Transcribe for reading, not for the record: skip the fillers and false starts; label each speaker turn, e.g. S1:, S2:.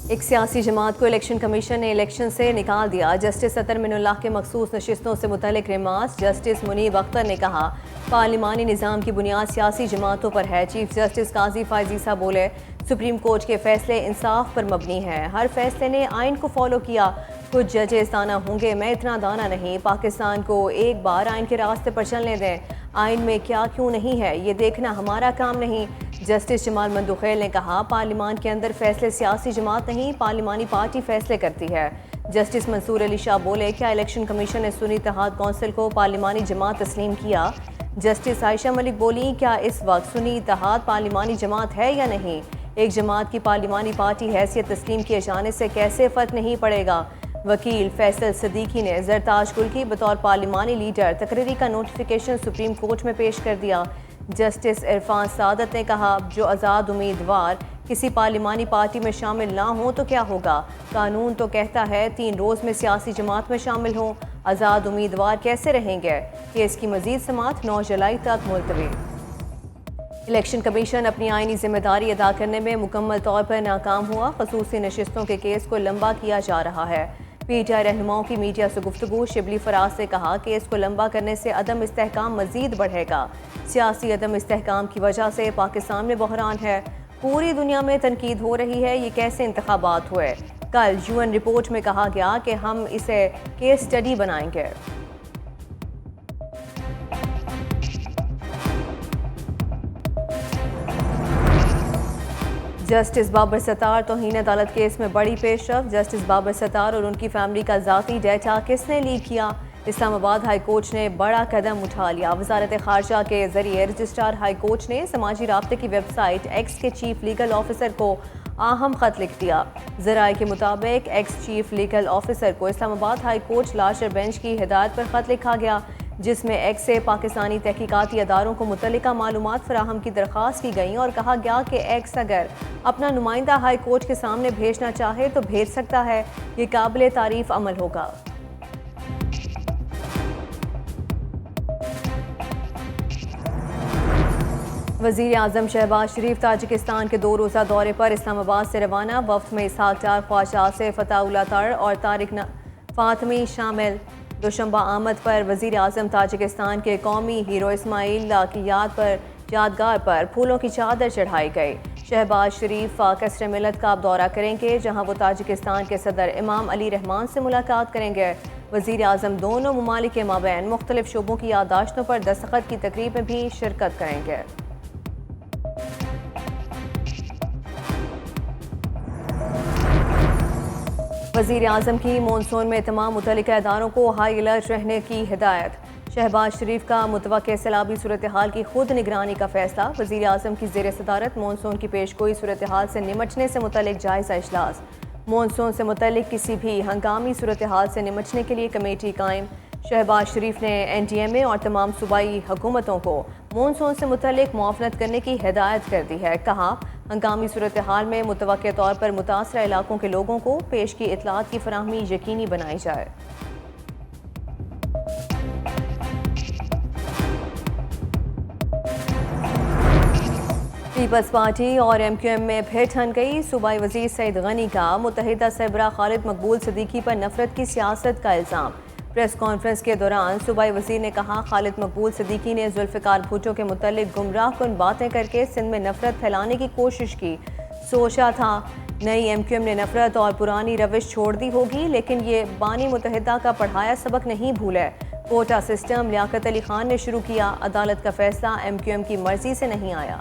S1: एक सियासी जमात को इलेक्शन कमीशन ने इलेक्शन से निकाल दिया। जस्टिस अतर मिनुल्लाह के मखसूस नशिस्तों से मुतल्लिक रिमार्क्स। जस्टिस मुनीब अख्तर ने कहा, पार्लिमानी निज़ाम की बुनियाद सियासी जमातों पर है। चीफ जस्टिस काजी फायजीसा बोले, सुप्रीम कोर्ट के फैसले इंसाफ पर मबनी हैं। हर फैसले ने आइन को फॉलो किया। कुछ जजेस दाना होंगे, मैं इतना दाना नहीं। पाकिस्तान को एक बार आइन के रास्ते पर चलने दें। आइन में क्या क्यों नहीं है ये देखना हमारा काम नहीं। जस्टिस जमाल मंदुखेल ने कहा, पार्लिमान के अंदर फैसले सियासी जमात नहीं, पार्लिमानी पार्टी फैसले करती है। जस्टिस मंसूर अली शाह बोले, क्या इलेक्शन कमीशन ने सुन्नी इत्तेहाद कौंसिल को पार्लिमानी जमात तस्लीम किया? जस्टिस आयशा मलिक बोली, क्या इस वक्त सुन्नी इत्तेहाद पार्लिमानी जमात है या नहीं? एक जमात की पार्लिमानी पार्टी हैसियत तस्लीम किए जाने से कैसे फ़र्क नहीं पड़ेगा? वकील फैसल सदीकी ने जरताज गुल की बतौर पार्लिमानी लीडर तकरीरी का नोटिफिकेशन सुप्रीम कोर्ट में पेश कर दिया। जस्टिस इरफान सादत ने कहा, जो आज़ाद उम्मीदवार किसी पार्लिमानी पार्टी में शामिल ना हो तो क्या होगा? कानून तो कहता है 3 रोज़ में सियासी जमात में शामिल हों। आज़ाद उम्मीदवार कैसे रहेंगे? केस की मजीद समाअत 9 जुलाई तक मुलतवी। इलेक्शन कमीशन अपनी आइनी जिम्मेदारी अदा करने में मुकम्मल तौर पर नाकाम हुआ। खसूसी नशिस्तों के केस को लंबा किया जा रहा है। पीटीआई रहनुमाओं की मीडिया से गुफ्तगू। शिबली फराज ने कहा, केस को लंबा करने से अदम इस्तेहकाम मजीद बढ़ेगा। सियासी अदम इस्तेहकाम की वजह से पाकिस्तान में बहरान है। पूरी दुनिया में तनकीद हो रही है, ये कैसे इंतखाबात हुए? कल यूएन रिपोर्ट में कहा गया कि हम इसे केस स्टडी बनाएंगे। जस्टिस बाबर सत्तार तौहीन अदालत केस में बड़ी पेशरफ। जस्टिस बाबर सत्तार और उनकी फैमिली का ज़ाती डेटा किसने लीक किया? इस्लामाबाद हाई कोर्ट ने बड़ा कदम उठा लिया। वजारत खारजा के जरिए रजिस्ट्रार हाई कोर्ट ने समाजी राब्ते की वेबसाइट एक्स के चीफ लीगल ऑफिसर को अहम खत लिख दिया। ज़राए के मुताबिक एक्स चीफ लीगल ऑफिसर को Islamabad high court larger bench की हिदायत पर खत लिखा गया, जिसमें एक्स से पाकिस्तानी तहकीकाती अदारों को मुतल्लिका मालूमात फराहम की दरख्वास्त की गई और कहा गया कि एक्स अगर अपना नुमाइंदा हाई कोर्ट के सामने भेजना चाहे तो भेज सकता है। ये काबिल तारीफ अमल होगा। वज़ीर आज़म शहबाज शरीफ ताजिकिस्तान के 2 रोज़ा दौरे पर इस्लामाबाद से रवाना। वफ्द में इसहाक डार, ख्वाजा आसिफ, फताउल्ला तर और तारिक फातमी शामिल। दोशंबा आमद पर वज़ीर आज़म ताजिकिस्तान के कौमी हीरो इस्माइल ला की यादगार पर फूलों की चादर चढ़ाई गई। शहबाज शरीफ कसर मिलत का दौरा करेंगे, जहां वो ताजिकिस्तान के सदर इमाम अली रहमान से मुलाकात करेंगे। वज़ीर आज़म दोनों ममालिक के माबैन मुख्तलिफ शोबों की याददाश्तों पर दस्तखत की तकरीब में भी शिरकत करेंगे। वज़ीर आज़म की मॉनसून में तमाम मुतल्लिका इदारों को हाई अलर्ट रहने की हिदायत। शहबाज शरीफ का मुतवक्के सैलाबी सूरत हाल की खुद निगरानी का फैसला। वज़ीर आज़म की ज़ेर सदारत मॉनसून की पेशगोई सूरत हाल से निमटने से मुतल्लिक जायज़ा इजलास। मॉनसून से मुतल्लिक किसी भी हंगामी सूरत हाल से निमटने के लिए कमेटी कायम। शहबाज शरीफ ने NTMA और तमाम सूबाई हुकूमतों को मॉनसून से मुतल्लिक मुआवनत करने की हिदायत कर दी है। कहा, हंगामी सूरत हाल में मुतवक्के तौर पर मुतासरा इलाकों के लोगों को पेश की इतलात की फराहमी यकीनी बनाई जाए। पीपल्स पार्टी और MQM में फिर ठन गई। सूबाई वजीर सईद गनी का मुत्तहिदा सरबराह खालिद मकबूल सिद्दीकी पर नफरत की सियासत का इल्ज़ाम। प्रेस कॉन्फ्रेंस के दौरान सूबाई वजीर ने कहा, खालिद मकबूल सिद्दीकी ने जुल्फ़िकार भुट्टो के मुतल्लिक गुमराहकुन बातें करके सिंध में नफरत फैलाने की कोशिश की। सोचा था नई MQM ने नफरत और पुरानी रविश छोड़ दी होगी, लेकिन ये बानी मुत्तहिदा का पढ़ाया सबक नहीं भूले। कोटा सिस्टम लियाकत अली खान ने शुरू किया। अदालत का फैसला MQM की मर्जी से नहीं आया।